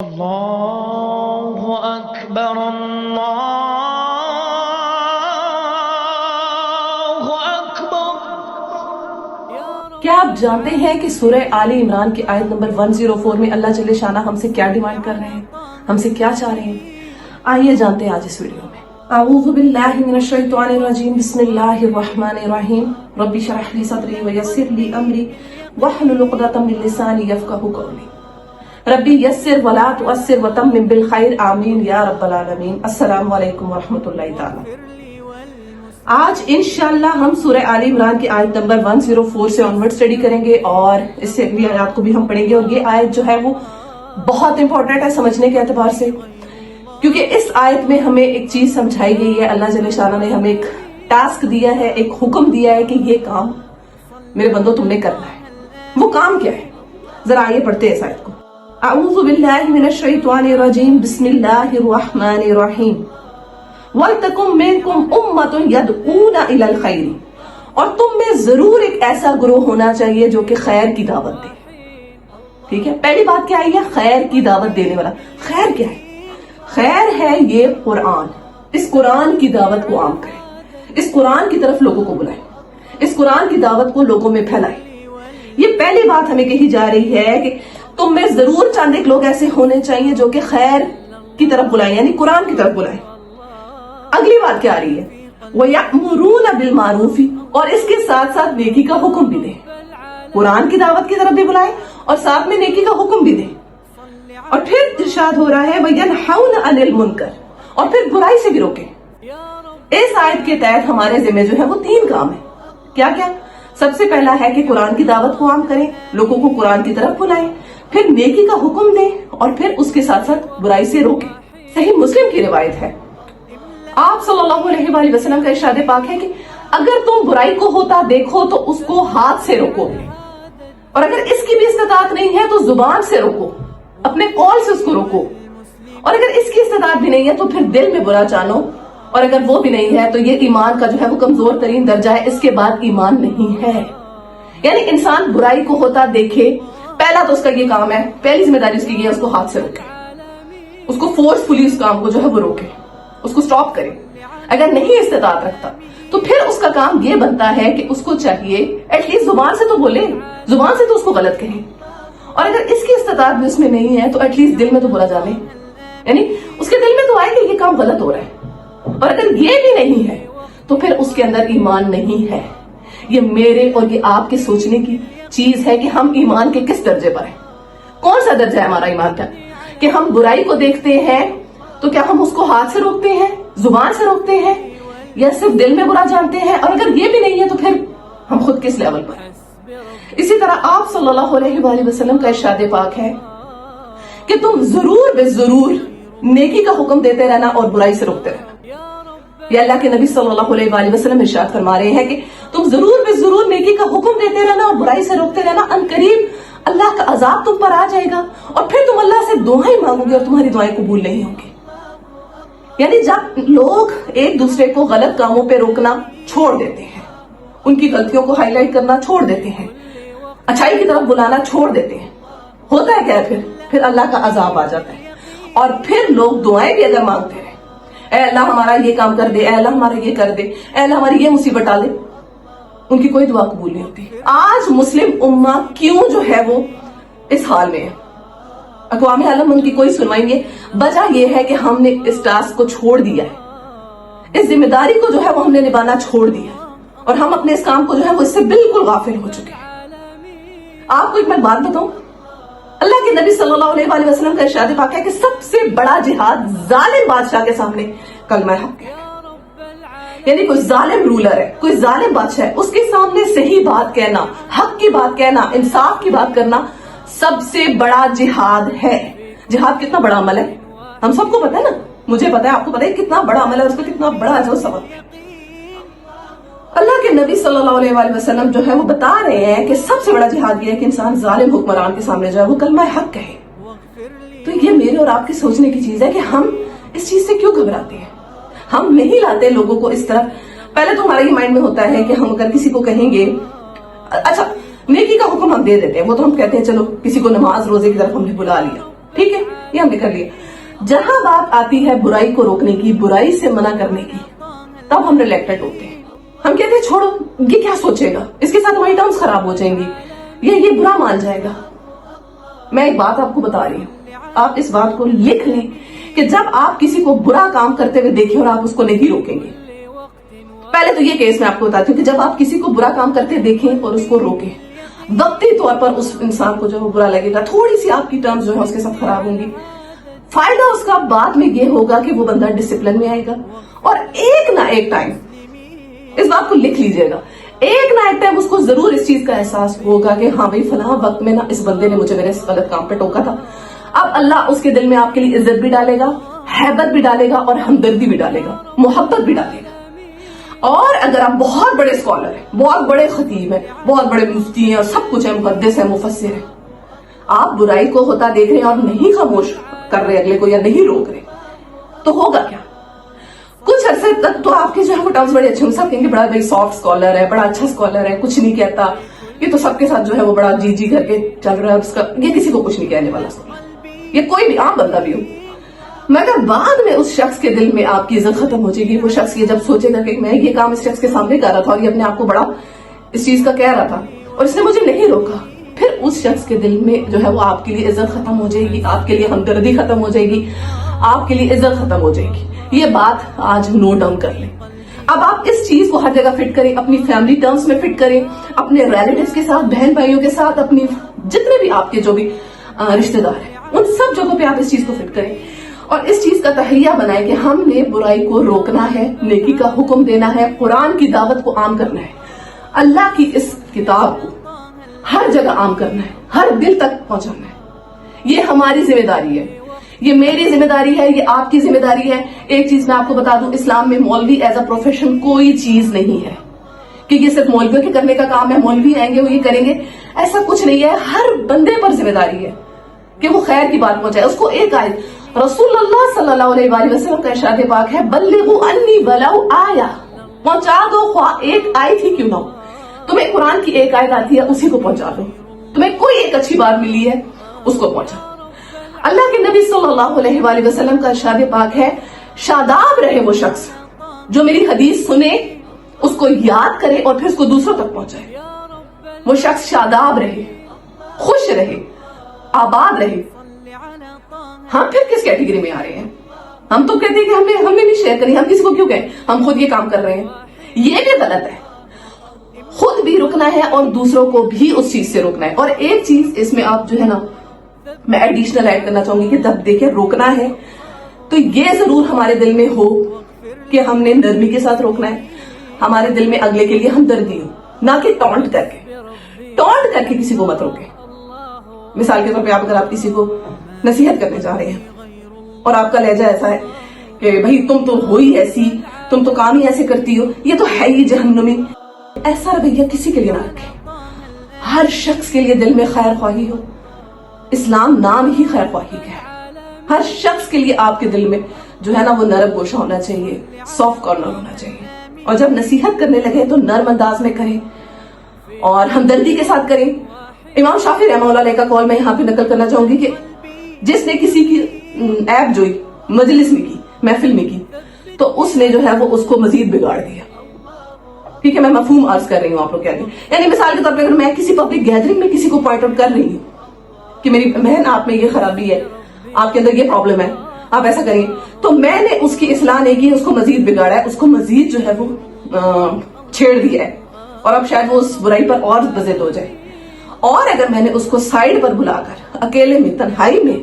اللہ اکبر اللہ اکبر۔ کیا آپ جانتے ہیں کہ سورہ آل عمران کی آیت نمبر 104 میں اللہ جل شانہ ہم سے کیا ڈیمانڈ کر رہے ہیں، ہم سے کیا چاہ رہے ہیں؟ آئیے جانتے ہیں آج اس ویڈیو میں۔ اعوذ باللہ من الشیطان الرجیم، بسم اللہ الرحمن الرحیم، رب اشرح لی صدری ویسر لی امری واحلل عقدۃ من لسانی یفقہوا قولی، ربی یسر ولا تعسر وتمم بالخیر، آمین یا رب العالمین۔ السلام علیکم ورحمۃ اللہ تعالی۔ آج انشاءاللہ ہم سورہ آل عمران کی آیت نمبر 104 سے آنورڈ اسٹڈی کریں گے اور اس سے اگلی آیات کو بھی ہم پڑھیں گے، اور یہ آیت جو ہے وہ بہت امپورٹنٹ ہے سمجھنے کے اعتبار سے، کیونکہ اس آیت میں ہمیں ایک چیز سمجھائی گئی ہے۔ اللہ جل شانہ نے ہمیں ایک ٹاسک دیا ہے، ایک حکم دیا ہے کہ یہ کام میرے بندوں تم نے کرنا ہے۔ وہ کام کیا ہے؟ ذرا آئیے پڑھتے ہیں اس آیت کو۔ اعوذ باللہ من الشیطان الرجیم، بسم اللہ الرحمن الرحیم، وَلْتَكُن مِّنكُمْ أُمَّةٌ يَدْعُونَ إِلَى الْخَيْرِ، اور تم میں ضرور ایک ایسا گروہ ہونا چاہیے جو کہ خیر کی دعوت دے۔ ٹھیک ہے، پہلی بات کیا آئی ہے؟ خیر کی دعوت دینے والا۔ خیر کیا ہے؟ خیر ہے یہ قرآن۔ اس قرآن کی دعوت کو عام کریں، اس قرآن کی طرف لوگوں کو بلائیں، اس قرآن کی دعوت کو لوگوں میں پھیلائیں۔ یہ پہلی بات ہمیں کہی جا رہی ہے کہ تم میں ضرور چند ایک لوگ ایسے ہونے چاہیے جو کہ خیر کی طرف بلائیں، یعنی قرآن کی طرف بلائیں۔ اگلی بات کیا آ رہی ہے؟ وَيَأْمُرُونَ بِالْمَعْرُوفِ، اور اس کے ساتھ ساتھ نیکی کا حکم بھی دیں۔ قرآن کی دعوت کی طرف بھی بلائیں اور ساتھ میں نیکی کا حکم بھی دیں۔ اور پھر ارشاد ہو رہا ہے وَيَنْحَوْنَ عَنِ الْمُنْكَرِ، اور پھر برائی سے بھی روکیں۔ اس آیت کے تحت ہمارے ذمہ جو ہے وہ 3 کام ہیں۔ کیا کیا؟ سب سے پہلا ہے کہ قرآن کی دعوت کو عام کریں، لوگوں کو قرآن کی طرف بلائیں، پھر نیکی کا حکم دیں، اور پھر اس کے ساتھ ساتھ برائی سے روکیں۔ صحیح مسلم کی روایت ہے، آپ صلی اللہ علیہ وآلہ وسلم کا ارشاد پاک ہے کہ اگر تم برائی کو ہوتا دیکھو تو اس کو ہاتھ سے روکو، اور اگر اس کی بھی استطاعت نہیں ہے تو زبان سے روکو، اپنے قول سے اس کو روکو، اور اگر اس کی استطاعت بھی نہیں ہے تو پھر دل میں برا جانو، اور اگر وہ بھی نہیں ہے تو یہ ایمان کا جو ہے وہ کمزور ترین درجہ ہے، اس کے بعد ایمان نہیں ہے۔ یعنی انسان برائی کو ہوتا دیکھے، پہلا تو اس کا یہ کام ہے، پہلی ذمہ داری اس کی یہ ہے اس کو ہاتھ سے روکے، اس کو فورسفلی اس کام کو جو ہے وہ روکے، اس کو سٹاپ کرے۔ اگر نہیں استطاعت رکھتا تو پھر اس کا کام یہ بنتا ہے کہ اس کو چاہیے ایٹ لیسٹ زبان سے تو بولے، زبان سے تو اس کو غلط کہے، اور اگر اس کی استطاعت بھی اس میں نہیں ہے تو ایٹ لیسٹ دل میں تو برا جانے، یعنی اس کے دل میں تو آئے کہ یہ کام غلط ہو رہا ہے، اور اگر یہ بھی نہیں ہے تو پھر اس کے اندر ایمان نہیں ہے۔ یہ میرے اور یہ آپ کے سوچنے کی چیز ہے کہ ہم ایمان کے کس درجے پر ہیں، کون سا درجہ ہے ہمارا ایمان کا، کہ ہم برائی کو دیکھتے ہیں تو کیا ہم اس کو ہاتھ سے روکتے ہیں، زبان سے روکتے ہیں، یا صرف دل میں برا جانتے ہیں، اور اگر یہ بھی نہیں ہے تو پھر ہم خود کس لیول پر ہیں۔ اسی طرح آپ صلی اللہ علیہ وآلہ وسلم کا ارشاد پاک ہے کہ تم ضرور بے ضرور نیکی کا حکم دیتے رہنا اور برائی سے روکتے رہنا۔ یہ اللہ کے نبی صلی اللہ علیہ وآلہ وسلم ارشاد فرما رہے ہیں کہ تم ضرور بے ضرور نیکی کا حکم دیتے رہنا اور برائی سے روکتے رہنا، ان قریب اللہ کا عذاب تم پر آ جائے گا، اور پھر تم اللہ سے دعائیں مانگو گے اور تمہاری دعائیں قبول نہیں ہوں گی۔ یعنی جب لوگ ایک دوسرے کو غلط کاموں پہ روکنا چھوڑ دیتے ہیں، ان کی غلطیوں کو ہائی لائٹ کرنا چھوڑ دیتے ہیں، اچھائی کی طرف بلانا چھوڑ دیتے ہیں، ہوتا ہے کیا؟ پھر اللہ کا عذاب آ جاتا ہے، اور پھر لوگ دعائیں بھی اگر مانگتے ہیں، اے اللہ ہمارا یہ کام کر دے، اے اللہ ہمارا یہ کر دے، اے اللہ ہماری یہ مصیبت ڈال دے، ان کی کوئی دعا قبول نہیں ہوتی۔ آج مسلم امہ کیوں جو ہے وہ اس حال میں ہے؟ اقوام عالم ان کی کوئی سنوائی نہیں ہے۔ وجہ یہ ہے کہ ہم نے اس ٹاسک کو چھوڑ دیا ہے، اس ذمہ داری کو جو ہے وہ ہم نے نبھانا چھوڑ دیا ہے، اور ہم اپنے اس کام کو جو ہے وہ اس سے بالکل غافل ہو چکے ہیں۔ آپ کو ایک میں بات بتاؤں، اللہ کے نبی صلی اللہ علیہ وآلہ وسلم کا ارشاد پاک ہے کہ سب سے بڑا جہاد ظالم بادشاہ کے سامنے کلمہ حق ہے۔ یعنی کوئی ظالم رولر ہے، کوئی ظالم بادشاہ ہے، اس کے سامنے صحیح بات کہنا، حق کی بات کہنا، انصاف کی بات کرنا سب سے بڑا جہاد ہے۔ جہاد کتنا بڑا عمل ہے ہم سب کو پتا ہے نا، مجھے پتا ہے، آپ کو پتا ہے کتنا بڑا عمل ہے، اس کو کتنا بڑا اجر و ثواب ہے۔ اللہ کے نبی صلی اللہ علیہ وآلہ وسلم جو ہے وہ بتا رہے ہیں کہ سب سے بڑا جہاد یہ ہے کہ انسان ظالم حکمران کے سامنے جو ہے وہ کلمہ حق کہے۔ تو یہ میرے اور آپ کے سوچنے کی چیز ہے کہ ہم اس چیز سے کیوں گھبراتے ہیں، ہم نہیں لاتے لوگوں کو اس طرف۔ پہلے تو ہمارے یہ مائنڈ میں ہوتا ہے کہ ہم اگر کسی کو کہیں گے، اچھا نیکی کا حکم ہم دے دیتے ہیں، وہ تو ہم کہتے ہیں چلو کسی کو نماز روزے کی طرف ہم نے بلا لیا، ٹھیک ہے، یہ ہم نے کر لیا۔ جہاں بات آتی ہے برائی کو روکنے کی، برائی سے منع کرنے کی، تب ہم ریلیکٹڈ ہوتے ہیں۔ ہم کہتے ہیں چھوڑو، یہ کیا سوچے گا، اس کے ساتھ ہماری ٹرمز خراب ہو جائیں گی، یہ برا مان جائے گا۔ میں ایک بات آپ کو بتا رہی ہوں، آپ اس بات کو لکھ لیں کہ جب آپ کسی کو برا کام کرتے ہوئے دیکھیں اور آپ اس کو نہیں روکیں گے، پہلے تو یہ کیس میں آپ کو بتاتی ہوں کہ جب آپ کسی کو برا کام کرتے دیکھیں اور اس کو روکیں، وقتی طور پر اس انسان کو جو وہ برا لگے گا، تھوڑی سی آپ کی ٹرمز جو ہے اس کے ساتھ خراب ہوں گی، فائدہ اس کا بعد میں یہ ہوگا کہ وہ بندہ ڈسپلن میں آئے گا، اور ایک نہ ایک ٹائم، اس بات کو لکھ لیجئے گا، ایک نہ ایک ٹائم اس کو ضرور اس چیز کا احساس ہوگا کہ ہاں بھائی فلاں وقت میں نا اس بندے نے مجھے میرے اس غلط کام پہ ٹوکا تھا۔ اب اللہ اس کے دل میں آپ کے لیے عزت بھی ڈالے گا، ہیبت بھی ڈالے گا، اور ہمدردی بھی ڈالے گا، محبت بھی ڈالے گا۔ اور اگر آپ بہت بڑے اسکالر ہیں، بہت بڑے خطیب ہیں، بہت بڑے مفتی ہیں اور سب کچھ ہے، محدث ہے، مفسر ہے، آپ برائی کو ہوتا دیکھ رہے ہیں اور نہیں خاموش کر رہے اگلے کو یا نہیں روک رہے، تو ہوگا کیا؟ کچھ عرصے تک تو آپ کے جو ہے وہ ٹرمز بڑے اچھے ہوں، سب کہیں گے بڑا بھائی سافٹ اسکالر ہے، بڑا اچھا اسکالر ہے، کچھ نہیں کہتا، یہ تو سب کے ساتھ جو ہے وہ بڑا جی کر کے چل رہا ہے، اس کا یہ کسی کو کچھ نہیں کہنے والا اسکالر، یہ کوئی بھی عام بندہ بھی ہو۔ مگر بعد میں اس شخص کے دل میں آپ کی عزت ختم ہو جائے گی، وہ شخص یہ جب سوچے گا کہ میں یہ کام اس شخص کے سامنے کر رہا تھا اور یہ اپنے آپ کو بڑا اس چیز کا کہہ رہا تھا اور اس نے مجھے نہیں روکا، پھر اس شخص کے دل میں جو ہے وہ آپ کے لیے عزت ختم ہو جائے گی، آپ کے لیے ہمدردی ختم ہو جائے گی، آپ کے لیے عزت ختم ہو جائے گی۔ یہ بات آج نوٹ ڈاؤن کر لیں۔ اب آپ اس چیز کو ہر جگہ فٹ کریں، اپنی فیملی ٹرمز میں فٹ کریں، اپنے ریلیٹیوز کے ساتھ، بہن بھائیوں کے ساتھ، اپنی جتنے بھی آپ کے جو بھی رشتہ دار ہیں ان سب جگہوں پہ آپ اس چیز کو فٹ کریں اور اس چیز کا تہیہ بنائیں کہ ہم نے برائی کو روکنا ہے، نیکی کا حکم دینا ہے، قرآن کی دعوت کو عام کرنا ہے، اللہ کی اس کتاب کو ہر جگہ عام کرنا ہے، ہر دل تک پہنچانا ہے۔ یہ ہماری ذمہ داری ہے، یہ میری ذمہ داری ہے، یہ آپ کی ذمہ داری ہے۔ ایک چیز میں آپ کو بتا دوں، اسلام میں مولوی ایز اے پروفیشن کوئی چیز نہیں ہے کہ یہ صرف مولویوں کے کرنے کا کام ہے، مولوی آئیں گے وہ یہ کریں گے، ایسا کچھ نہیں ہے۔ ہر بندے پر ذمہ داری ہے کہ وہ خیر کی بات پہنچائے۔ اس کو ایک آیت رسول اللہ صلی اللہ علیہ وآلہ وسلم کا ارشاد پاک ہے، بلغوا انی ولو آیہ، پہنچا دو خواہ ایک آیت ہی کیوں نہ ہو۔ تمہیں قرآن کی ایک آیت آتی ہے اسی کو پہنچا دو، تمہیں کوئی ایک اچھی بات ملی ہے اس کو پہنچا۔ اللہ کے نبی صلی اللہ علیہ وآلہ وسلم کا ارشاد پاک ہے، شاداب رہے وہ شخص جو میری حدیث سنے، اس کو یاد کرے اور پھر اس کو دوسروں تک پہنچائے۔ وہ شخص شاداب رہے، خوش رہے، آباد رہے۔ ہم پھر کس کیٹیگری میں آ رہے ہیں؟ ہم تو کہتے ہیں کہ ہم نے نہیں شیئر کرنی، ہم کسی کو کیوں کہیں، ہم خود یہ کام کر رہے ہیں۔ یہ بھی غلط ہے، خود بھی رکنا ہے اور دوسروں کو بھی اس چیز سے روکنا ہے۔ اور ایک چیز اس میں آپ جو ہے نا میں ایڈیشنل ایڈ کرنا چاہوں گی کہ جب دیکھیں روکنا ہے تو یہ ضرور ہمارے دل میں ہو کہ ہم نے نرمی کے ساتھ روکنا ہے، ہمارے دل میں اگلے کے لیے ہمدردی ہو، نہ کہ ٹونٹ کر کے کسی کو مت روکیں۔ مثال کے طور پہ اگر آپ کسی کو نصیحت کرنے جا رہے ہیں اور آپ کا لہجہ ایسا ہے کہ بھائی تم تو ہو ہی ایسی، تم تو کام ہی ایسے کرتی ہو، یہ تو ہے ہی جہنمی، ایسا رویہ کسی کے لیے نہ رکھیں۔ ہر شخص کے لیے دل میں خیر خواہی ہو، اسلام نام ہی خیر خواہی کا ہے۔ ہر شخص کے لیے آپ کے دل میں جو ہے نا وہ نرم گوشہ ہونا چاہیے، سافٹ کارنر ہونا چاہیے، اور جب نصیحت کرنے لگے تو نرم انداز میں کریں اور ہمدردی کے ساتھ کریں۔ امام شافعی رحمہ اللہ علیہ کا قول میں یہاں پہ نقل کرنا چاہوں گی کہ جس نے کسی کی عیب جوئی مجلس میں کی، محفل میں کی، تو اس نے جو ہے وہ اس کو مزید بگاڑ دیا۔ ٹھیک ہے، میں مفہوم عرض کر رہی ہوں آپ لوگ کہہ رہی ہیں، یعنی مثال کے طور پہ اگر میں کسی پبلک گیدرنگ میں کسی کو پوائنٹ آؤٹ کر رہی ہوں کہ میری بہن آپ میں یہ خرابی ہے، آپ کے اندر یہ پرابلم ہے، آپ ایسا کریے، تو میں نے اس کی اصلاح نہیں کی، اس کو مزید بگاڑا ہے، اس کو مزید جو ہے وہ چھیڑ دیا ہے، اور اب شاید وہ اس برائی پر اور بزد ہو جائے۔ اور اگر میں نے اس کو سائڈ پر بلا کر اکیلے میں تنہائی میں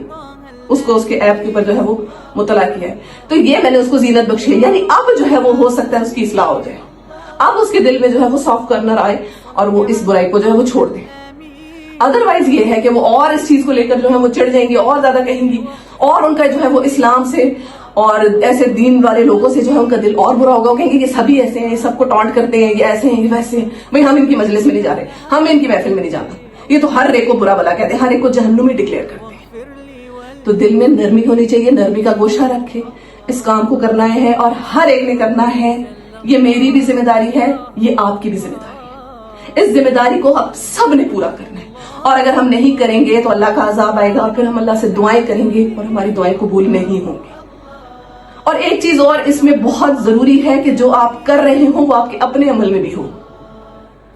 اس کو اس کے عیب کے اوپر جو ہے وہ مطلع کیا ہے، تو یہ میں نے اس کو زینت بخشی ہے، یعنی اب جو ہے وہ ہو سکتا ہے اس کی اصلاح ہو جائے، اب اس کے دل میں جو ہے وہ سافٹ کارنر آئے اور وہ اس برائی کو جو ہے وہ چھوڑ دے۔ ادروائز یہ ہے کہ وہ اور اس چیز کو لے کر جو ہے وہ چڑھ جائیں گی، اور زیادہ کہیں گی، اور ان کا جو ہے وہ اسلام سے اور ایسے دین والے لوگوں سے جو ہے ان کا دل اور برا ہوگا، وہ کہیں گے یہ سبھی ایسے ہیں، یہ سب کو ٹانٹ کرتے ہیں، یہ ایسے ہیں، یہ ویسے ہیں، بھائی ہم ان کی مجلس میں نہیں جا رہے، ہم ان کی محفل میں نہیں جانا، یہ تو ہر ایک کو برا بلا کہتے ہیں، ہر ایک کو جہنمی ڈکلیئر کرتے ہیں۔ تو دل میں نرمی ہونی چاہیے، نرمی کا گوشہ رکھے، اس کام کو کرنا ہے اور ہر ایک نے کرنا ہے، یہ میری بھی ذمہ داری ہے، یہ آپ کی بھی ذمہ داری ہے، اس ذمہ داری کو آپ سب نے پورا کرنا ہے۔ اور اگر ہم نہیں کریں گے تو اللہ کا عذاب آئے گا، اور پھر ہم اللہ سے دعائیں کریں گے اور ہماری دعائیں قبول نہیں ہوں گی۔ اور ایک چیز اور اس میں بہت ضروری ہے کہ جو آپ کر رہے ہوں وہ آپ کے اپنے عمل میں بھی ہو۔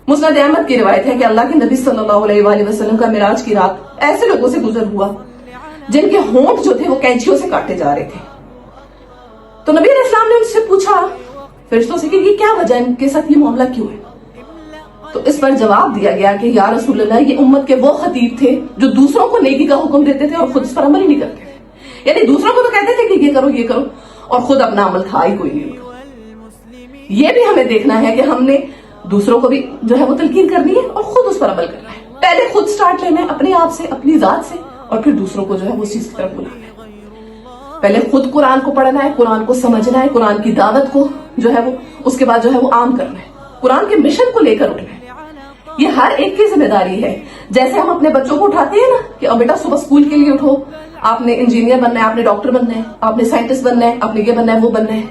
مسند احمد کی روایت ہے کہ اللہ کے نبی صلی اللہ علیہ وآلہ وسلم کا معراج کی رات ایسے لوگوں سے گزر ہوا جن کے ہونٹ جو تھے وہ کینچیوں سے کاٹے جا رہے تھے۔ تو نبی علیہ السلام نے ان سے پوچھا فرشتوں سے کہ یہ کیا وجہ ہے، ان کے ساتھ یہ معاملہ کیوں ہے؟ تو اس پر جواب دیا گیا کہ یا رسول اللہ، یہ امت کے وہ خطیب تھے جو دوسروں کو نیکی کا حکم دیتے تھے اور خود اس پر عمل ہی نہیں کرتے تھے۔ یعنی دوسروں کو تو کہتے تھے کہ یہ کرو یہ کرو، اور خود اپنا عمل تھا ہی کوئی نہیں۔ یہ بھی ہمیں دیکھنا ہے کہ ہم نے دوسروں کو بھی جو ہے وہ تلقین کرنی ہے اور خود اس پر عمل کرنا ہے۔ پہلے خود سٹارٹ لینا ہے اپنے آپ سے، اپنی ذات سے، اور پھر دوسروں کو جو ہے وہ اس چیز کی طرف بلانا ہے۔ پہلے خود قرآن کو پڑھنا ہے، قرآن کو سمجھنا ہے، قرآن کی دعوت کو جو ہے وہ اس کے بعد جو ہے وہ عام کرنا ہے، قرآن کے مشن کو لے کر اٹھنا ہے۔ یہ ہر ایک کی ذمہ داری ہے۔ جیسے ہم اپنے بچوں کو اٹھاتے ہیں نا کہ اب بیٹا صبح اسکول کے لیے اٹھو، آپ نے انجینئر بننا ہے، آپ نے ڈاکٹر بننا ہے، آپ نے سائنٹسٹ بننا ہے، آپ نے یہ بننا ہے وہ بننا ہے،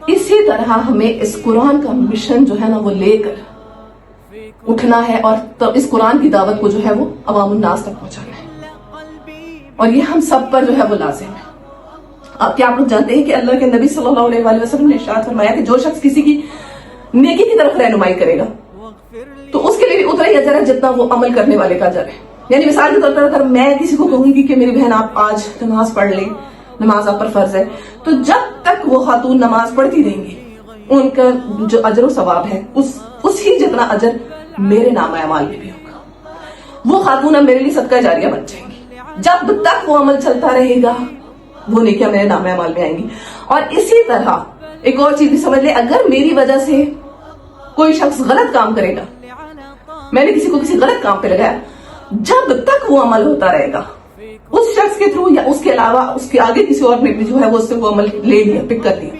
اسی طرح ہمیں اس قرآن کا مشن جو ہے نا وہ لے کر اٹھنا ہے اور اس قرآن کی دعوت کو جو ہے وہ عوام الناس تک پہنچانا ہے، اور یہ ہم سب پر جو ہے وہ لازم ہے۔ آپ لوگ جانتے ہیں کہ اللہ کے نبی صلی اللہ علیہ وآلہ وسلم نے ارشاد فرمایا کہ جو شخص کسی کی نیکی کی طرف رہنمائی کرے گا تو اس کے لیے بھی اتنا ہی اجر ہے جتنا وہ عمل کرنے والے کا اجر ہے۔ یعنی مثال کے طور پر اگر میں کسی کو کہوں گی کہ میری بہن آپ آج نماز پڑھ لیں، نماز آپ پر فرض ہے، تو جب تک وہ خاتون نماز پڑھتی رہیں گی ان کا جو اجر و ثواب ہے اس ہی جتنا اجر میرے نام اعمال میں بھی ہوگا۔ وہ خاتون اب میرے لیے صدقہ جاریہ بن جائیں گی۔ جب تک وہ عمل چلتا رہے گا وہ نیکیاں میرے نام اعمال میں آئیں گی۔ اور اسی طرح ایک اور چیز بھی سمجھ لیں، اگر میری وجہ سے کوئی شخص غلط کام کرے گا، میں نے کسی کو کسی غلط کام پہ لگایا، جب تک وہ عمل ہوتا رہے گا اس شخص کے تھرو یا اس کے علاوہ اس کے آگے کسی اور نے بھی جو ہے وہ اس سے وہ عمل لے لیا، پک کر لیا،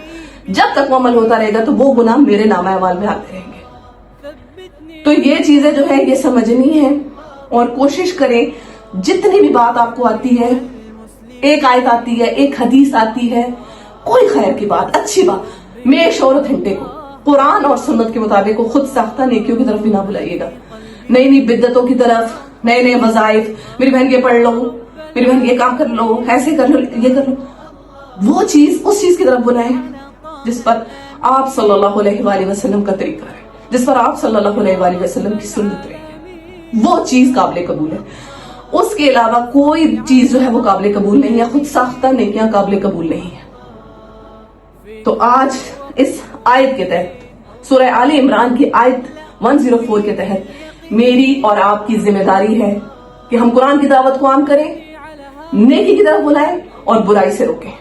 جب تک وہ عمل ہوتا رہے گا تو وہ گناہ میرے نام اعمال میں آتے رہیں گے۔ تو یہ چیزیں جو ہے یہ سمجھنی ہے، اور کوشش کریں جتنی بھی بات آپ کو آتی ہے، ایک آیت آتی ہے، ایک حدیث آتی ہے، کوئی خیر کی بات، اچھی بات، میک شور گھنٹے کو قرآن اور سنت کے مطابق کو خود ساختہ نیکیوں کی طرف بھی نہ بلائیے گا، نئی نئی بدعتوں کی طرف، نئے نئے وظائف، میری بہن یہ پڑھ لو، میری بہن یہ کام کر لو، ایسے کر لو، یہ کر لو، وہ چیز اس چیز کی طرف بلائیں جس پر آپ صلی اللہ علیہ وآلہ وسلم کا طریقہ ہے، جس پر آپ صلی اللہ علیہ وآلہ وسلم کی سنت رہی ہے، وہ چیز قابل قبول ہے۔ اس کے علاوہ کوئی چیز جو ہے وہ قابل قبول نہیں ہے، خود ساختہ نیکیاں قابل قبول نہیں ہے۔ تو آج اس آیت کے تحت، سورہ آل عمران کی آیت 104 کے تحت میری اور آپ کی ذمہ داری ہے کہ ہم قرآن کی دعوت کو عام کریں، نیکی کی طرف بلائیں اور برائی سے روکیں۔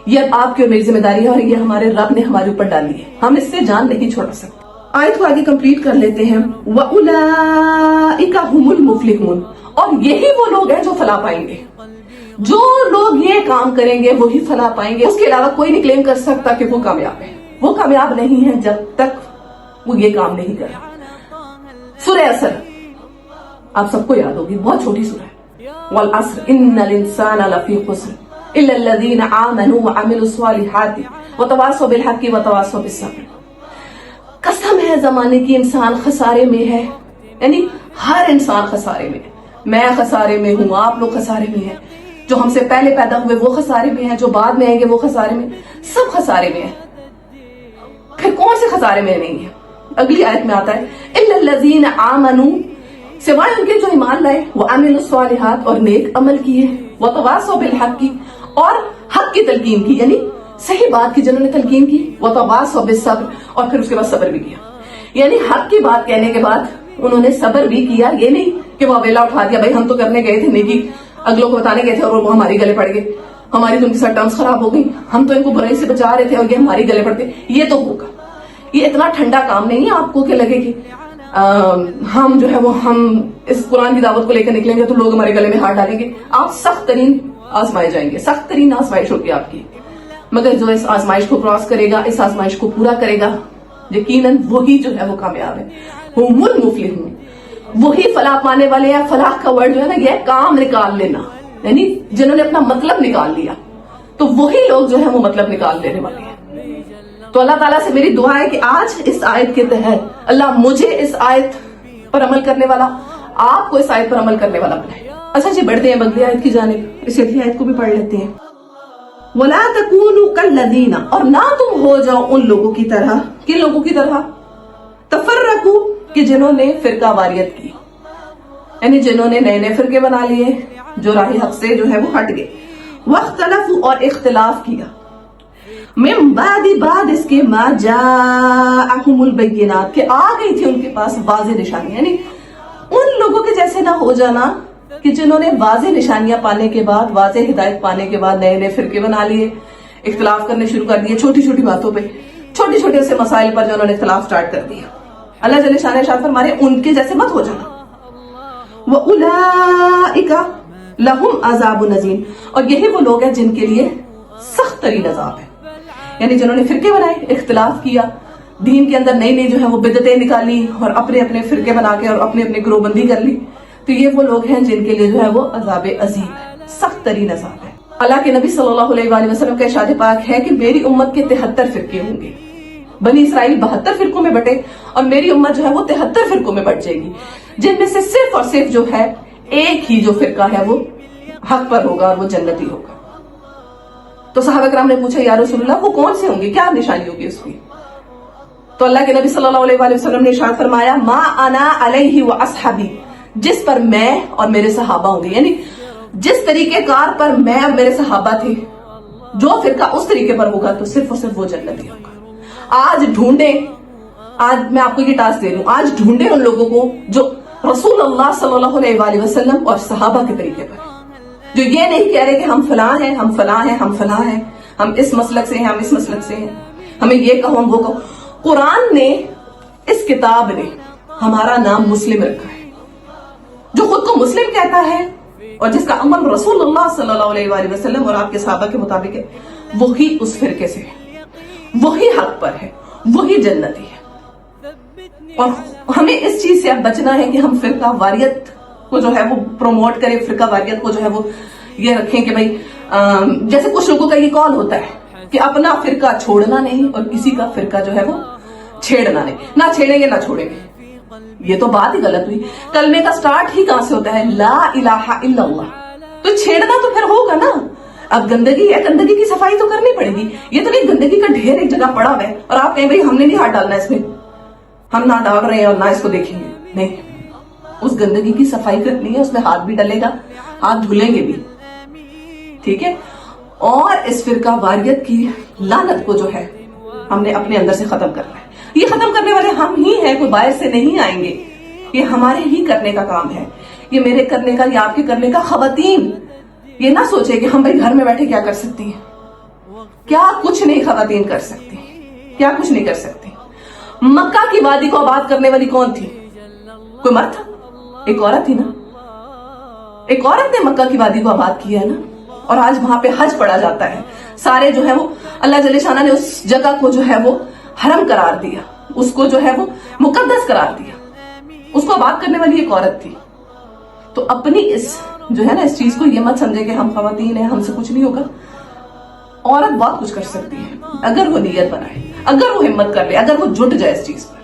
یہ آپ کی اور میری ذمہ داری ہے، اور یہ ہمارے رب نے ہمارے اوپر ڈالی ہے، ہم اس سے جان نہیں چھوڑ سکتے۔ آیت کو آگے کمپلیٹ کر لیتے ہیں۔ وَأُولَئِكَ هُمُ الْمُفْلِحُونَ، اور یہی وہ لوگ ہیں جو فلاح پائیں گے۔ جو لوگ یہ کام کریں گے وہی فلاح پائیں گے، اس کے علاوہ کوئی نہیں کلیم کر سکتا کہ وہ کامیاب ہے۔ وہ کامیاب نہیں ہے جب تک وہ یہ کام نہیں کر رہا۔ سورہ عصر آپ سب کو یاد ہوگی، بہت چھوٹی سورہ ہے۔ وَالْعَصْرِ إِنَّ الْإِنسَانَ لَفِي خُسْرٍ إِلَّا الَّذِينَ آمَنُوا وَعَمِلُوا الصَّالِحَاتِ وَتَوَاصَوْا بِالْحَقِّ وَتَوَاصَوْا بِالصَّبْرِ۔ قسم ہے زمانے کی، انسان خسارے میں ہے، یعنی ہر انسان خسارے میں ہے۔ میں خسارے میں ہوں، آپ لوگ خسارے میں ہیں، جو ہم سے پہلے پیدا ہوئے وہ خسارے میں ہیں، جو بعد میں آئیں گے وہ خسارے میں، سب خسارے میں ہیں۔ پھر کون سے خسارے میں نہیں ہے؟ اگلی آیت میں آتا ہے اِلَّا الَّذِينَ آمَنُوا، سوائے ان کے جو ایمان لائے، وَعَمِلُوا الصَّالِحَاتِ، اور نیک عمل کیے، وَتَوَاصَوْا بِالْحَقِّ، اور حق کی تلقین کی، یعنی صحیح بات کی جنہوں نے تلقین کی، وَتَوَاصَوْا بِالصَّبْرِ، اور پھر اس کے بعد صبر بھی کیا، یعنی حق کی بات کہنے کے بعد انہوں نے صبر بھی کیا۔ یہ نہیں کہ وہ ویلا اٹھا دیا، بھائی ہم تو کرنے گئے تھے نیکی، اگلوں کو بتانے گئے تھے اور وہ ہماری گلے پڑ گئے، ہماری تو ان کی سب ٹرمز خراب ہو گئی، ہم تو ان کو برائی سے بچا رہے تھے اور یہ ہماری گلے پڑتے۔ یہ تو ہوگا، یہ اتنا ٹھنڈا کام نہیں ہے آپ کو کہ لگے کہ ہم جو ہے وہ ہم اس قرآن کی دعوت کو لے کر نکلیں گے تو لوگ ہمارے گلے میں ہاتھ ڈالیں گے۔ آپ سخت ترین آزمائے جائیں گے، سخت ترین آزمائش ہوگی آپ کی، مگر جو اس آزمائش کو کراس کرے گا، اس آزمائش کو پورا کرے گا، یقیناً وہی جو ہے وہ کامیاب ہے۔ ہم المفلحون، وہی فلاح پانے والے ہیں۔ فلاح کا ورڈ جو ہے نا یہ کام نکال لینا، یعنی جنہوں نے اپنا مطلب نکال لیا، تو وہی لوگ جو ہے وہ مطلب نکال لینے والے ہیں۔ تو اللہ تعالیٰ سے میری دعا ہے کہ آج اس آیت کے تحت اللہ مجھے اس آیت پر عمل کرنے والا، آپ کو اس آیت پر عمل کرنے والا بنائے. اچھا جی بڑھتے ہیں اگلی آیت کی جانب. اس اگلی آیت کو بھی پڑھ لیتے ہیں. وَلَا تَكُونُوا كَالَّذِينَ اور نہ تم ہو جاؤ ان لوگوں کی طرح. کن لوگوں کی طرح؟ تفرقوا کہ جنہوں نے فرقہ واریت کی، یعنی جنہوں نے نئے نئے فرقے بنا لیے جو راہ حق سے جو ہے وہ ہٹ گئے. واختلفوا اور اختلاف کیا. من بعد اس کے ما جاءہم البینات کہ آ گئی تھی ان کے پاس واضح نشانیاں. یعنی ان لوگوں کے جیسے نہ ہو جانا کہ جنہوں نے واضح نشانیاں پانے کے بعد، واضح ہدایت پانے کے بعد نئے نئے فرقے بنا لیے، اختلاف کرنے شروع کر دیے چھوٹی چھوٹی باتوں پہ، چھوٹے چھوٹے سے مسائل پر جو انہوں نے اختلاف سٹارٹ کر دیا. اللہ جل شانہ ارشاد فرما رہے ان کے جیسے مت ہو جانا. وَأُولَئِكَ لَهُمْ عَذَابٌ عَظِيمٌ اور یہی وہ لوگ ہیں جن کے لیے سخت ترین عذاب ہے. یعنی جنہوں نے فرقے بنائے، اختلاف کیا، دین کے اندر نئی نئی جو ہے وہ بدعتیں نکالی اور اپنے اپنے فرقے بنا کے اور اپنے اپنے گروہ بندی کر لی، تو یہ وہ لوگ ہیں جن کے لیے جو ہے وہ عذاب عظیم ہے، سخت ترین عذاب ہے. اللہ کے نبی صلی اللہ علیہ وآلہ وسلم کا ارشاد پاک ہے کہ میری امت کے 73 فرقے ہوں گے. بنی اسرائیل 72 فرقوں میں بٹے اور میری امت جو ہے وہ 73 فرقوں میں بٹ جائے گی، جن میں سے صرف اور صرف جو ہے ایک ہی جو فرقہ ہے وہ حق پر ہوگا اور وہ جنتی ہوگا. تو صحابہ کرام نے پوچھا یا رسول اللہ وہ کون سے ہوں گے، کیا نشانی ہوگی اس کی؟ تو اللہ کے نبی صلی اللہ علیہ وآلہ وسلم نے ارشاد فرمایا ما انا علیہ واصحابی جس پر میں اور میرے صحابہ ہوں گے. یعنی جس طریقے کار پر میں اور میرے صحابہ تھے، جو فرقہ اس طریقے پر ہوگا تو صرف اور صرف وہ جنتی ہوگا. آج میں آپ کو یہ ٹاسک دے دوں، آج ڈھونڈے ان لوگوں کو جو رسول اللہ صلی اللہ علیہ وآلہ وسلم اور صحابہ کے طریقے پر، جو یہ نہیں کہہ رہے کہ ہم فلاں ہیں، ہم فلاں ہیں، ہم فلاں ہیں، ہم اس مسلک سے ہیں، ہم اس مسلک سے ہیں، ہمیں یہ کہو ہم وہ کہو. قرآن نے، اس کتاب نے ہمارا نام مسلم رکھا ہے. جو خود کو مسلم کہتا ہے اور جس کا عمل رسول اللہ صلی اللہ علیہ وآلہ وسلم اور آپ کے صحابہ کے مطابق ہے، وہی اس فرقے سے ہے، وہی حق پر ہے، وہی جنتی ہے. اور ہمیں اس چیز سے اب بچنا ہے کہ ہم فرقہ واریت کو جو ہے وہ پروموٹ کریں، فرقہ واریت کو جو ہے وہ یہ رکھیں کہ بھائی جیسے کچھ لوگوں کا یہ کال ہوتا ہے کہ اپنا فرقہ چھوڑنا نہیں اور کسی کا فرقہ جو ہے وہ چھیڑنا نہیں، نہ چھیڑیں گے نہ چھوڑیں گے. یہ تو بات ہی غلط ہوئی. کلمے کا سٹارٹ ہی کہاں سے ہوتا ہے؟ لا الہ الا اللہ. تو چھیڑنا تو پھر ہوگا نا. اب گندگی ہے، گندگی کی صفائی تو کرنی پڑے گی. یہ تو نہیں گندگی کا ڈھیر ایک جگہ پڑا ہوا ہے اور آپ کہیں بھائی ہم نے نہیں ہاتھ ڈالنا اس میں، ہم نہ ڈال رہے ہیں اور نہ اس کو دیکھیں گے. نہیں، اس گندگی کی صفائی کرنی ہے، اس میں ہاتھ بھی ڈلے گا، ہاتھ دھلیں گے بھی، ٹھیک ہے. اور اس فرقہ واریت کی لعنت کو جو ہے ہم نے اپنے اندر سے ختم کرنا ہے. یہ ختم کرنے والے ہم ہی ہیں، کوئی باہر سے نہیں آئیں گے. یہ ہمارے ہی کرنے کا کام ہے، یہ میرے کرنے کا یا آپ کے کرنے کا. خواتین یہ نہ سوچے کہ ہم بھائی گھر میں بیٹھے کیا کر سکتی ہیں. کیا کچھ نہیں خواتین کر سکتی، کیا کچھ نہیں کر سکتی. مکہ کی وادی کو آباد کرنے والی کون تھی؟ کوئی مرد تھا؟ ایک عورت تھی نا. ایک عورت نے مکہ کی وادی کو آباد کیا ہے نا. اور آج وہاں پہ حج پڑا جاتا ہے. سارے جو ہے وہ اللہ جل شانہ نے اس جگہ کو جو ہے وہ حرم قرار دیا، اس کو جو ہے وہ مقدس قرار دیا. اس کو آباد کرنے والی ایک عورت تھی. تو اپنی اس جو ہے نا اس چیز کو یہ مت سمجھے کہ ہم خواتین ہیں، ہم سے کچھ نہیں ہوگا. عورت بہت کچھ کر سکتی ہے اگر وہ نیت بنائے، اگر وہ ہمت کر لے، اگر وہ جٹ جائے اس چیز پر.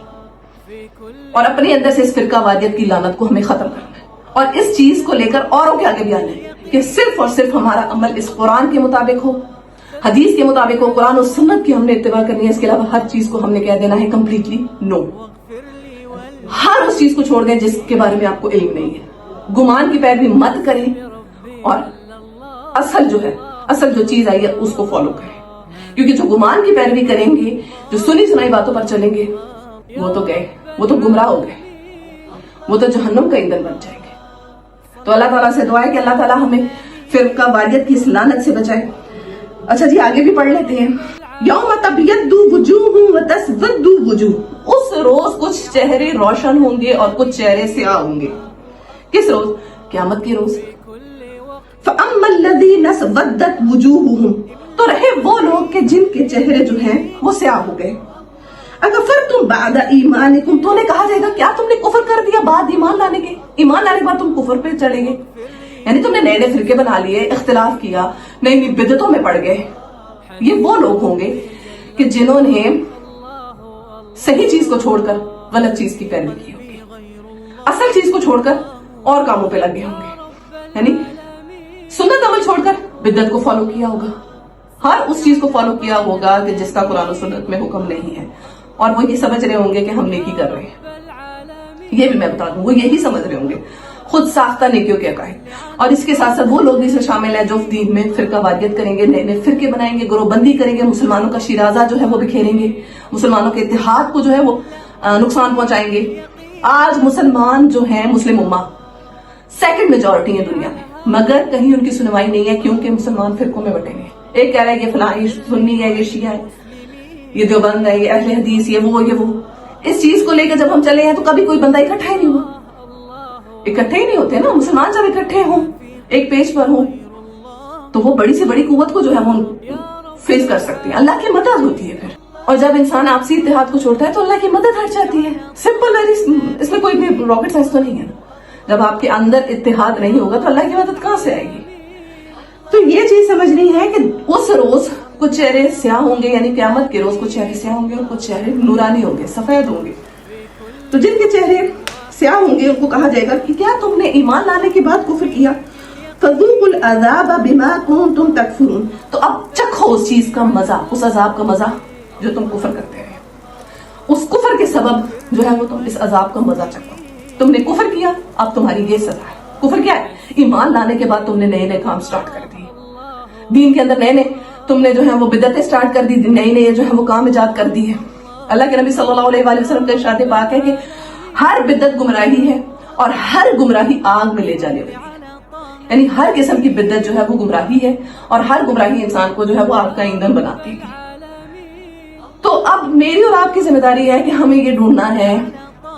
اور اپنے اندر سے اس فرقہ واریت کی لعنت کو ہمیں ختم کرنا ہے اور اس چیز کو لے کر اوروں کے آگے بھی آنا ہے کہ صرف اور صرف ہمارا عمل اس قرآن کے مطابق ہو، حدیث کے مطابق ہو، قرآن و سنت کی ہم نے اتباع کرنی ہے. اس کے علاوہ ہر چیز کو ہم نے کہہ دینا ہے کمپلیٹلی نو. ہر اس چیز کو چھوڑ دیں جس کے بارے میں آپ کو علم نہیں ہے. گمان کی پیروی مت کریں اور اصل جو چیز آئی ہے اس کو فالو کریں. کیونکہ جو گمان کی پیروی کریں گے، جو سنی سنائی باتوں پر چلیں گے، وہ تو گئے، وہ تو گمراہ ہو گئے، وہ تو جہنم کا ایندھن بن جائیں گے. تو اللہ تعالیٰ سے دعا ہے کہ اللہ تعالیٰ ہمیں فرقہ واریت کی اس لعنت سے بچائے. اچھا جی آگے بھی پڑھ لیتے ہیں. یوم تبیض وجوہ وتسود وجوہ. اس روز کچھ چہرے روشن ہوں گے اور کچھ چہرے سیاہ ہوں گے. کس روز؟ قیامت کی روز. فَأَمَّا الَّذِينَ اسْوَدَّتْ وُجُوهُهُمْ تو رہے وہ لوگ کہ جن کے چہرے جو ہیں وہ سیاہ ہو گئے. اَكَفَرْتُمْ بَعْدَ إِيمَانِكُمْ تو انہیں کہا جائے گا کیا تم نے کفر کر دیا بعد ایمان لانے کے؟ ایمان لانے کے بعد تم کفر پہ چلے گئے. یعنی تم نے نئے نئے فرقے بنا لیے، اختلاف کیا، نئی نئی بدعتوں میں پڑ گئے. یہ وہ لوگ ہوں گے کہ جنہوں نے صحیح چیز کو چھوڑ کر غلط چیز کی پیروی کی ہوگی، اصل چیز کو چھوڑ کر اور کاموں پہ لگے ہوں گے، یعنی سنت عمل چھوڑ کر بدعت کو فالو کیا ہوگا، ہر اس چیز کو فالو کیا ہوگا کہ جس کا قرآن و سنت میں حکم نہیں ہے، اور وہ یہ سمجھ رہے ہوں گے کہ ہم نیکی کر رہے ہیں۔ یہ بھی میں بتا دوں، وہ یہی سمجھ رہے ہوں گے، خود ساختہ نیکیوں کے عقائد۔ اور اس کے ساتھ ساتھ وہ لوگ بھی اس میں شامل ہیں جو دین میں فرقہ واریت کریں گے، نئے نئے فرقے بنائیں گے، گروہ بندی کریں گے، مسلمانوں کا شیرازہ جو ہے وہ بکھیریں گے، مسلمانوں کے اتحاد کو جو ہے وہ نقصان پہنچائیں گے۔ آج مسلمان جو ہیں، مسلم امہ سیکنڈ میجورٹی ہے دنیا میں، مگر کہیں ان کی سنوائی نہیں ہے، کیونکہ مسلمان فرقوں میں بٹے ہیں۔ ایک کہہ رہا ہے یہ فلاں، یہ سنی ہے، یہ شیعہ ہے، یہ دیوبند ہے، یہ اہل حدیث، یہ وہ یہ وہ۔ اس چیز کو لے کر جب ہم چلے ہیں تو کبھی کوئی بندہ اکٹھا ہی نہیں ہوا، اکٹھے ہی نہیں ہوتے نا۔ مسلمان جب اکٹھے ہوں، ایک پیج پر ہوں، تو وہ بڑی سے بڑی قوت کو جو ہے وہ فیس کر سکتے ہیں، اللہ کی مدد ہوتی ہے پھر۔ اور جب انسان آپسی اتحاد کو چھوڑتا ہے تو اللہ کی مدد ہٹ جاتی ہے، سمپل ہے، اس میں کوئی بھی راکٹ سائنس تو نہیں ہے نا۔ جب آپ کے اندر اتحاد نہیں ہوگا تو اللہ کی مدد کہاں سے آئے گی؟ تو یہ چیز سمجھنی ہے کہ اس روز کچھ چہرے سیاہ ہوں گے، یعنی قیامت کے روز کچھ چہرے سیاہ ہوں گے اور کچھ چہرے نورانی ہوں گے، سفید ہوں گے۔ تو جن کے چہرے سیاہ ہوں گے ان کو کہا جائے گا کہ کیا تم نے ایمان لانے کے بعد کفر کیا؟ فذوقوا العذاب بما کنتم تکفرون، تو اب چکھو اس چیز کا مزہ، اس عذاب کا مزہ جو تم کفر کرتے رہے، اس کفر کے سبب جو ہے وہ تم اس عذاب کا مزہ چکھو۔ تم نے کفر کیا، اب تمہاری یہ سزا ہے۔ کفر کیا ہے؟ ایمان لانے کے بعد تم نے نئے نئے کام سٹارٹ کر دیے، دین کے اندر نئے نئے تم نے جو ہے وہ بدعتیں سٹارٹ کر دی، نئے نئے جو ہے وہ کام ایجاد کر دی ہے۔ اللہ کے نبی صلی اللہ علیہ وآلہ وسلم کا ارشاد پاک ہے کہ ہر بدعت گمراہی ہے اور ہر گمراہی آگ میں لے جانے والی ہے، یعنی ہر قسم کی بدعت جو ہے وہ گمراہی ہے اور ہر گمراہی انسان کو جو ہے وہ آگ کا ایندھن بناتی ہے۔ تو اب میری اور آپ کی ذمہ داری ہے کہ ہمیں یہ ڈھونڈنا ہے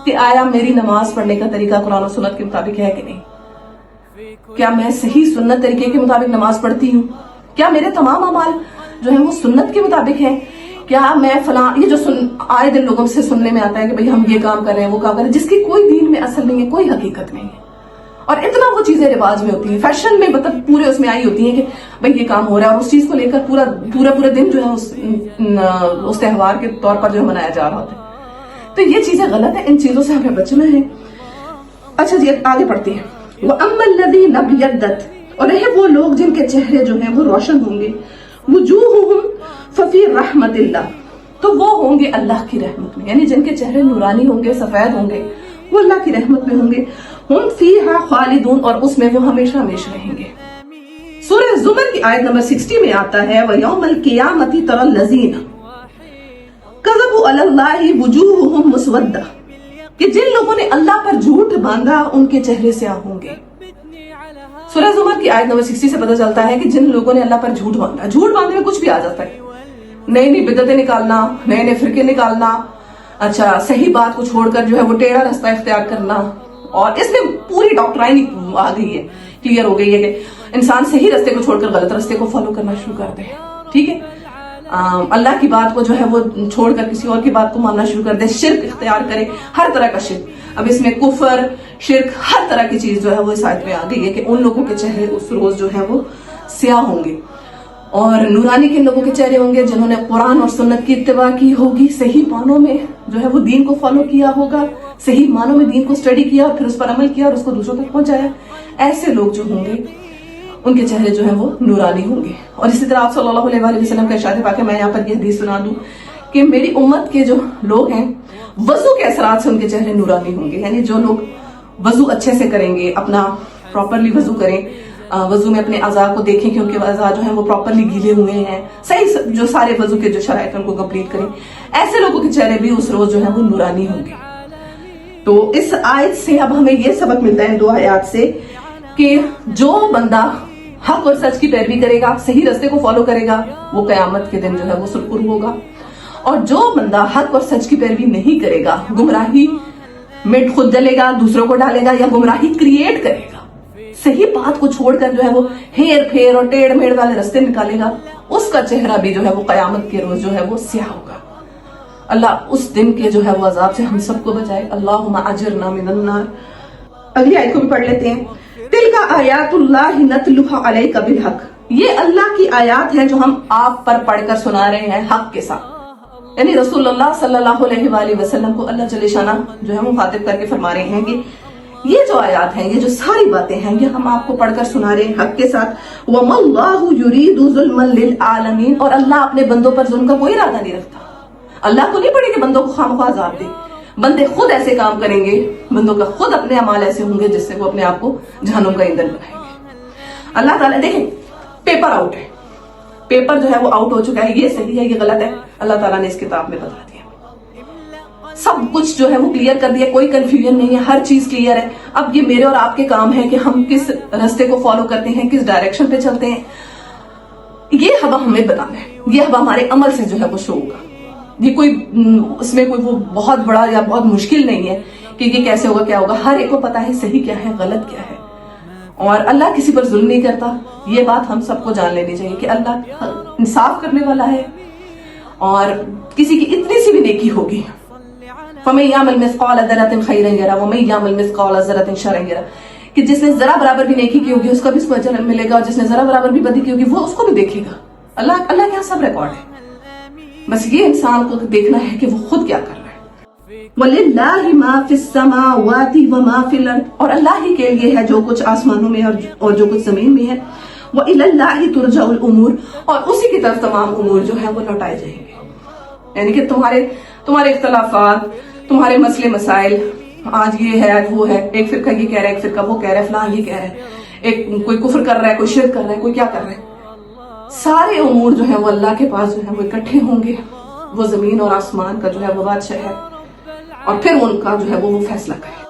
کہ آیا میری نماز پڑھنے کا طریقہ قرآن و سنت کے مطابق ہے کہ نہیں؟ کیا میں صحیح سنت طریقے کے مطابق نماز پڑھتی ہوں؟ کیا میرے تمام اعمال جو ہیں وہ سنت کے مطابق ہیں؟ کیا میں فلاں، یہ جو آئے دن لوگوں سے سننے میں آتا ہے کہ بھئی ہم یہ کام کر رہے ہیں، وہ کام کر رہے ہیں، جس کی کوئی دین میں اصل نہیں ہے، کوئی حقیقت نہیں ہے، اور اتنا وہ چیزیں رواج میں ہوتی ہیں، فیشن میں مطلب پورے اس میں آئی ہوتی ہیں کہ بھئی یہ کام ہو رہا ہے، اور اس چیز کو لے کر پورا دن جو ہے اس تہوار کے طور پر جو منایا جا رہا ہوتا ہے۔ تو یہ چیزیں غلط ہیں، ان چیزوں سے ہمیں بچنا ہے۔ اچھا جی، آگے پڑھتے ہیں۔ وَأَمَّا الَّذِينَ ابْيَضَّتْ، اور ہے وہ لوگ جن کے چہرے جو ہیں وہ روشن ہوں گے، وُجُوهُهُمْ فَفِي رَحْمَةِ اللَّهِ، تو وہ ہوں گے اللہ کی رحمت میں، یعنی جن کے چہرے نورانی ہوں گے، سفید ہوں گے، وہ اللہ کی رحمت میں ہوں گے۔ ہم فیہا خالدون، اور اس میں وہ ہمیشہ ہمیشہ رہیں گے۔ سورہ زمر کی آیت نمبر 60 میں آتا ہے وَيَوْمَ الْقِيَامَةِ تَرَى الَّذِينَ كَذَبُوا عَلَى اللَّهِ وُجُوهُهُمْ مُسْوَدَّةٌ، کہ جن لوگوں نے اللہ پر جھوٹ باندھا ان کے چہرے سیاہ ہوں گے۔ سورہ زمر کی آیت نمبر 60 سے پتہ چلتا ہے کہ جن لوگوں نے اللہ پر جھوٹ باندھا، جھوٹ باندھنے میں کچھ بھی آ جاتا ہے، نئی نئی بدعتیں نکالنا، نئے نئے فرقے نکالنا، اچھا صحیح بات کو چھوڑ کر جو ہے وہ ٹیڑھا راستہ اختیار کرنا، اور اس میں پوری ڈاکٹرائن آ گئی ہے، کلیئر ہو گئی ہے کہ انسان صحیح راستے کو چھوڑ کر غلط راستے کو فالو کرنا شروع کر دے، ٹھیک ہے، اللہ کی بات کو جو ہے وہ چھوڑ کر کسی اور کی بات کو ماننا شروع کر دے، شرک اختیار کرے، ہر طرح کا شرک۔ اب اس میں کفر، شرک، ہر طرح کی چیز جو ہے وہ اس آیت میں آ گئی ہے کہ ان لوگوں کے چہرے اس روز جو ہے وہ سیاہ ہوں گے، اور نورانی کے لوگوں کے چہرے ہوں گے جنہوں نے قرآن اور سنت کی اتباع کی ہوگی، صحیح معنوں میں جو ہے وہ دین کو فالو کیا ہوگا، صحیح معنوں میں دین کو اسٹڈی کیا اور پھر اس پر عمل کیا اور اس کو دوسروں تک پہنچایا۔ ایسے لوگ جو ہوں گے ان کے چہرے جو ہیں وہ نورانی ہوں گے۔ اور اسی طرح آپ صلی اللہ علیہ وآلہ وسلم کا ارشاد پاک ہے، میں یہاں پر یہ حدیث سنا دوں کہ میری امت کے جو لوگ ہیں وضو کے اثرات سے ان کے چہرے نورانی ہوں گے، یعنی جو لوگ وضو اچھے سے کریں گے، اپنا پراپرلی وضو کریں، وضو میں اپنے اعضاء کو دیکھیں کہ ان کے اعضاء جو ہیں وہ پراپرلی گیلے ہوئے ہیں، صحیح جو سارے وضو کے جو شرائط ان کو کمپلیٹ کریں، ایسے لوگوں کے چہرے بھی اس روز جو ہے وہ نورانی ہوں گے۔ تو اس آیت سے اب ہمیں یہ سبق ملتا ہے، دو آیات سے، کہ جو بندہ حق اور سچ کی پیروی کرے گا، صحیح راستے کو فالو کرے گا، وہ قیامت کے دن جو ہے وہ سرخرو ہوگا، اور جو بندہ حق اور سچ کی پیروی نہیں کرے گا، گمراہی میں خود ڈلے گا، دوسروں کو ڈالے گا، یا گمراہی کریٹ کرے گا، صحیح بات کو چھوڑ کر جو ہے وہ ہیر پھیر اور ٹیڑھ میڑھ والے راستے نکالے گا، اس کا چہرہ بھی جو ہے وہ قیامت کے روز جو ہے وہ سیاہ ہوگا۔ اللہ اس دن کے جو ہے وہ عذاب سے ہم سب کو بچائے، اللہم اجرنا من النار۔ اگلی آیت کو بھی پڑھ لیتے ہیں۔ تلک آیات اللہ نتلوها علیک بالحق، یہ اللہ کی آیات ہے جو ہم آپ پر پڑھ کر سنا رہے ہیں حق کے ساتھ، یعنی رسول اللہ صلی اللہ علیہ وآلہ وسلم کو اللہ جل شانہ جو ہے مخاطب کر کے فرما رہے ہیں کہ یہ جو آیات ہیں، یہ جو ساری باتیں ہیں، یہ ہم آپ کو پڑھ کر سنا رہے ہیں حق کے ساتھ. وَمَا اللَّهُ يُرِيدُ ظُلْمًا لِلْعَالَمِينَ، اور اللہ اپنے بندوں پر ظلم کا کوئی ارادہ نہیں رکھتا. اللہ کو نہیں پڑے کہ بندوں کو خواہ عذاب دے. بندے خود ایسے کام کریں گے، بندوں کا خود اپنے اعمال ایسے ہوں گے جس سے وہ اپنے آپ کو جہنم کا ایندھن بنائیں گے. اللہ تعالیٰ دیکھیں، پیپر آؤٹ ہے، پیپر جو ہے وہ آؤٹ ہو چکا ہے، یہ صحیح ہے یہ غلط ہے، اللہ تعالیٰ نے اس کتاب میں بتا دیا. سب کچھ جو ہے وہ کلیئر کر دیا، کوئی کنفیوژن نہیں ہے، ہر چیز کلیئر ہے. اب یہ میرے اور آپ کے کام ہے کہ ہم کس راستے کو فالو کرتے ہیں، کس ڈائریکشن پہ چلتے ہیں. یہ ہوا ہمیں بتانا ہے، یہ ہوا ہمارے عمل سے جو ہے وہ شو ہوگا. یہ کوئی اس میں کوئی وہ بہت بڑا یا بہت مشکل نہیں ہے کہ یہ کیسے ہوگا کیا ہوگا. ہر ایک کو پتا ہے صحیح کیا ہے غلط کیا ہے، اور اللہ کسی پر ظلم نہیں کرتا. یہ بات ہم سب کو جان لینی چاہیے کہ اللہ انصاف کرنے والا ہے، اور کسی کی اتنی سی بھی نیکی ہوگی، فَمَن يَعْمَلْ مِثْقَالَ ذَرَّةٍ خَيْرًا يَرَهُ وَمَن يَعْمَلْ مِثْقَالَ ذَرَّةٍ شَرًّا يَرَهُ، کہ جس نے ذرا برابر بھی نیکی کی ہوگی اس کا بھی اس کو اجر ملے گا، اور جس نے ذرا برابر بھی بدی کی ہوگی وہ اس کو بھی دیکھے گا. اللہ کے یہاں سب ریکارڈ ہے، بس یہ انسان کو دیکھنا ہے کہ وہ خود کیا کر رہا ہے. وَلِلَّهِ مَا فِي السَّمَاوَاتِ وَمَا فِي الْأَرْضِ، اور اللہ ہی کے لیے ہے جو کچھ آسمانوں میں اور جو کچھ زمین میں ہے. وَإِلَى اللَّهِ تُرْجَعُ الْأُمُورُ، اور اسی کی طرف تمام امور جو ہے وہ لوٹائے جائیں گے. یعنی کہ تمہارے اختلافات، تمہارے مسئلے مسائل، آج یہ ہے آج وہ ہے، ایک فرقہ یہ کہہ رہا ہے، ایک فرقہ وہ کہہ رہا ہے، فلاں یہ کہہ رہا ہے، ایک کوئی کفر کر رہا ہے، کوئی شرک کر رہا ہے، کوئی کیا کر رہا ہے. سارے امور جو ہیں وہ اللہ کے پاس جو ہے وہ اکٹھے ہوں گے. وہ زمین اور آسمان کا جو ہے وہ بادشاہ ہے، اور پھر ان کا جو ہے وہ فیصلہ کرے.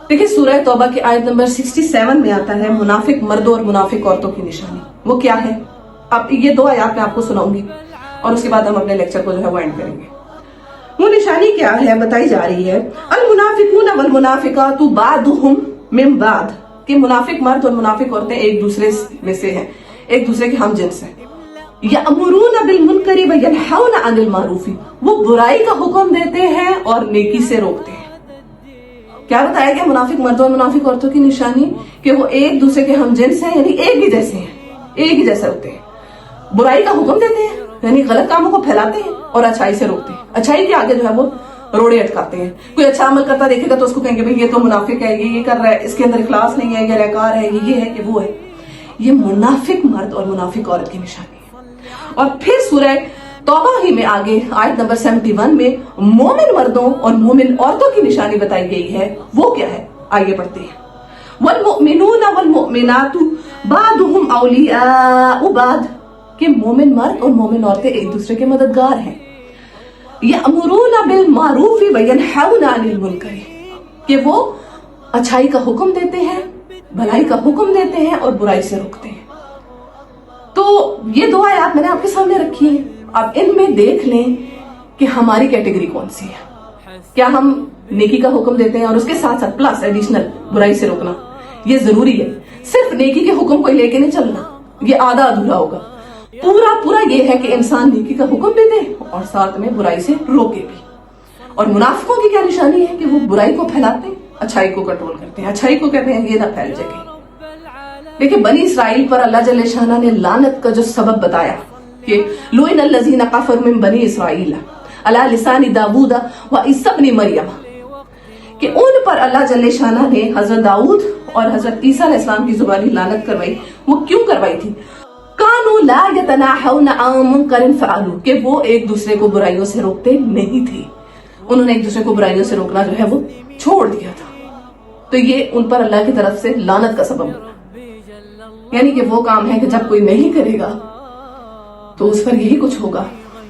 دیکھیں سورہ توبہ کی آیت نمبر 67 میں آتا ہے منافق مردوں اور منافق عورتوں کی نشانی. وہ کیا ہے؟ اب یہ دو آیات میں آپ کو سناؤں گی، اور اس کے بعد ہم اپنے لیکچر کو جو ہے وہ اینڈ کریں گے. وہ نشانی کیا ہے بتائی جا رہی ہے. المنافقون والمنافقات بعضهم من بعض، کہ منافق مرد اور منافق عورتیں ایک دوسرے میں سے ہیں، ایک دوسرے کے ہم جنس ہیں. یأمرون بالمنکر وینہون عن المعروف، وہ برائی کا حکم دیتے ہیں اور نیکی سے روکتے ہیں. کیا بتایا گیا؟ منافق مردوں اور منافق عورتوں کی نشانی کہ وہ ایک دوسرے کے ہم جنس ہیں، یعنی ایک ہی جیسے ہیں، ایک ہی جیسے ہوتے ہیں. برائی کا حکم دیتے ہیں یعنی غلط کاموں کو پھیلاتے ہیں، اور اچھائی سے روکتے ہیں. اچھائی کے آگے جو ہے وہ روڑے اٹکاتے ہیں. کوئی اچھا عمل کرتا دیکھے گا تو اس کو کہیں گے بھئی یہ تو منافق ہے، یہ کر رہا ہے، اس کے اندر اخلاص نہیں ہے، یہ ریاکار ہے، یہ ہے کہ وہ ہے. یہ منافق مرد اور منافق عورت کی نشانی ہے. اور پھر سورہ توبہ ہی میں آگے آیت نمبر 71 میں مومن مردوں اور مومن عورتوں کی نشانی بتائی گئی ہے. وہ کیا ہے؟ آئیے پڑھتے ہیں. والمؤمنون والمؤمنات بعضهم اولیاء بعض، کہ مومن مرد اور مومن عورتیں ایک دوسرے کے مددگار ہیں. یأمرون بالمعروف وینہون عن المنکر، کہ وہ اچھائی کا حکم دیتے ہیں، بھلائی کا حکم دیتے ہیں اور برائی سے روکتے ہیں. تو یہ دو آیات میں نے آپ کے سامنے رکھی ہیں. اب ان میں دیکھ لیں کہ ہماری کیٹیگری کون سی ہے. کیا ہم نیکی کا حکم دیتے ہیں اور اس کے ساتھ ساتھ پلس ایڈیشنل برائی سے روکنا یہ ضروری ہے. صرف نیکی کے حکم کو لے کے نہیں چلنا، یہ آدھا ادھورا ہوگا. پورا یہ ہے کہ انسان نیکی کا حکم بھی دے اور ساتھ میں برائی سے روکے بھی. اور منافقوں کی کیا نشانی ہے کہ وہ برائی کو پھیلاتے ہیں، اچھائی کو کنٹرول کرتے ہیں. اچھائی کو کہتے ہیں یہ نہ پھیل جائے. دیکھیں بنی اسرائیل پر اللہ جل شانہ نے لعنت کا جو سبب بتایا کہ لعن الذین کفروا من بنی اسرائیل علی لسان داؤد و عیسی ابن مریم، کہ ان پر اللہ جل شانہ نے حضرت داؤد اور حضرت عیسیٰ علیہ السلام کی زبانی لعنت کروائی. وہ کیوں کروائی تھی؟ کانوا لا یتناہون عن منکر فعلوا، کہ وہ ایک دوسرے کو برائیوں سے روکتے نہیں تھے. انہوں نے ایک دوسرے کو برائیوں سے روکنا جو ہے وہ چھوڑ دیا تھا. تو یہ ان پر اللہ کی طرف سے لعنت کا سبب بنا. یعنی کہ وہ کام ہے کہ جب کوئی نہیں کرے گا تو اس پر یہی کچھ ہوگا.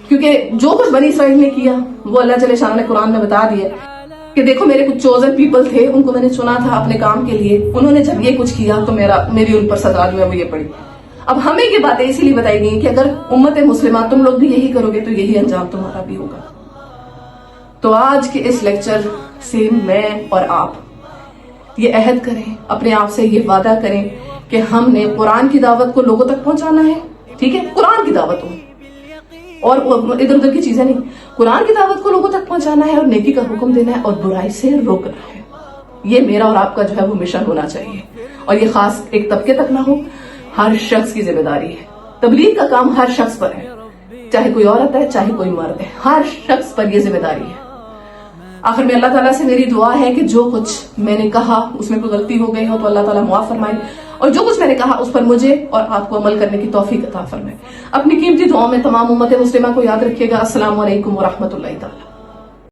کیونکہ جو کچھ بنی اسرائیل نے کیا وہ اللہ جل شانہ نے قرآن میں بتا دیا کہ دیکھو میرے کچھ چوزن پیپل تھے، ان کو میں نے چنا تھا اپنے کام کے لیے، انہوں نے جب یہ کچھ کیا تو میری ان پر سزا جو ہے وہ یہ پڑی. اب ہمیں یہ باتیں اسی لیے بتائی گئی کہ اگر امت مسلمہ تم لوگ بھی یہی کرو گے تو یہی انجام تمہارا بھی ہوگا. تو آج کے اس لیکچر سے میں اور آپ یہ عہد کریں، اپنے آپ سے یہ وعدہ کریں کہ ہم نے قرآن کی دعوت کو لوگوں تک پہنچانا ہے. ٹھیک ہے، قرآن کی دعوت ہو اور ادھر ادھر کی چیزیں نہیں. قرآن کی دعوت کو لوگوں تک پہنچانا ہے اور نیکی کا حکم دینا ہے اور برائی سے روکنا ہے. یہ میرا اور آپ کا جو ہے وہ مشن ہونا چاہیے. اور یہ خاص ایک طبقے تک نہ ہو، ہر شخص کی ذمہ داری ہے. تبلیغ کا کام ہر شخص پر ہے، چاہے کوئی عورت ہے چاہے کوئی مرد ہے، ہر شخص پر یہ ذمہ داری ہے. آخر میں اللہ تعالیٰ سے میری دعا ہے کہ جو کچھ میں نے کہا اس میں کوئی غلطی ہو گئی ہو تو اللہ تعالیٰ معاف فرمائے، اور جو کچھ میں نے کہا اس پر مجھے اور آپ کو عمل کرنے کی توفیق عطا فرمائے۔ اپنی قیمتی دعاؤں میں تمام امت مسلمہ کو یاد رکھیے گا۔ السلام علیکم ورحمۃ اللہ تعالیٰ۔